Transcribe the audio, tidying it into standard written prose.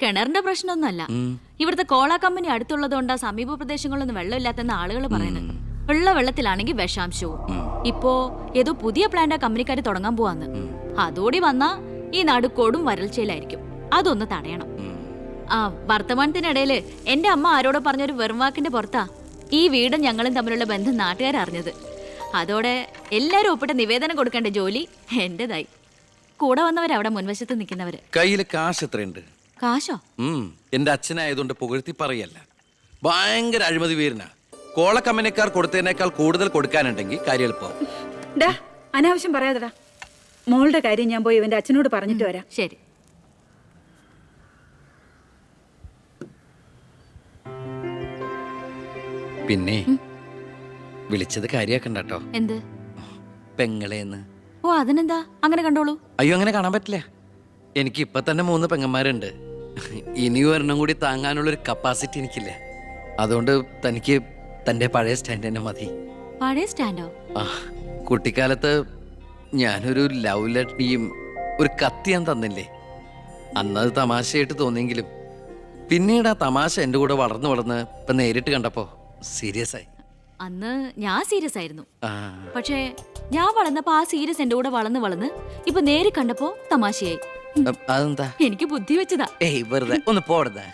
കിണറിന്റെ പ്രശ്നമൊന്നുമല്ല. ഇവിടുത്തെ കോള കമ്പനി അടുത്തുള്ളതുകൊണ്ടാ സമീപ പ്രദേശങ്ങളിലൊന്നും വെള്ളമില്ലാത്തെന്ന് ആളുകൾ പറയുന്നത്. ഉള്ള വെള്ളത്തിലാണെങ്കിൽ വിഷാംശവും. ഇപ്പോ ഏതോ പുതിയ പ്ലാന്റ് കമ്പനിക്കാർ തുടങ്ങാൻ പോവാന്ന്. അതോടി വന്നാ ഈ നാട് കൊടും വരൾച്ചയിലായിരിക്കും. അതൊന്ന് തടയണം. ആ വർത്തമാനത്തിനിടയില് എന്റെ അമ്മ ആരോടോ പറഞ്ഞൊരു വെറും വാക്കിന്റെ പുറത്താ ഈ വീടും ഞങ്ങളും തമ്മിലുള്ള ബന്ധം നാട്ടുകാരറിഞ്ഞത്. അതോടെ എല്ലാരും ഒപ്പിട്ട നിവേദനം കൊടുക്കേണ്ട ജോലി എന്റേതായി. കൂടെ വന്നവരവിടെ മുൻവശത്ത് നിൽക്കുന്നവര്. കയ്യില് കാശ് എത്രയുണ്ട്? കാശോ? എന്റെ അച്ഛനായതുകൊണ്ട് പുകഴ്ത്തി പറയല്ല. ഭയങ്കര അഴിമതി വീരനാ. കോള കമ്പനിക്കാർ കൊടുത്തതിനേക്കാൾ കൂടുതൽ കൊടുക്കാനുണ്ടെങ്കിൽ കാര്യം എളുപ്പം. അനാവശ്യം പറയാതെടാ. മോളുടെ കാര്യം ഞാൻ പോയി ഇവന്റെ അച്ഛനോട് പറഞ്ഞിട്ട് വരാം. ശരി. പിന്നെ വിളിച്ചത് കാര്യാക്കണ്ട കേട്ടോ. എന്ത്? പെങ്ങളേന്ന്. ഓ അതിനെന്താ, അങ്ങനെ കണ്ടോളൂ. അയ്യോ അങ്ങനെ കാണാൻ പറ്റില്ല. എനിക്ക് ഇപ്പൊ തന്നെ 3 പെങ്ങന്മാരുണ്ട്. ഇനി ഒരെണ്ണം കൂടി താങ്ങാനുള്ളൊരു കപ്പാസിറ്റി എനിക്കില്ല. അതുകൊണ്ട് തനിക്ക് തന്റെ പഴയ സ്റ്റാൻഡ് തന്നെ മതി. പഴയ സ്റ്റാൻഡോ? ആ കുട്ടിക്കാലത്ത് ഞാനൊരു ലവ് ലെറ്ററിയും ഒരു കത്തി ഞാൻ തന്നില്ലേ. അന്നത് തമാശയായിട്ട് തോന്നിയെങ്കിലും പിന്നീട് ആ തമാശ എന്റെ കൂടെ വളർന്ന് വളർന്ന് ഇപ്പൊ നേരിട്ട് കണ്ടപ്പോ സീരിയസ് ആയി. അന്ന് ഞാൻ സീരിയസ് ആയിരുന്നു. പക്ഷേ ഞാൻ വളർന്നപ്പോ ആ സീരിയസ് എന്റെ കൂടെ വളർന്ന് വളർന്ന് ഇപ്പൊ നേരി കണ്ടപ്പോ തമാശയായി. അതെന്താ? എനിക്ക് ബുദ്ധി വെച്ചതാ. ഏയ് വെറുതെ ഒന്ന് പോടുന്നേ.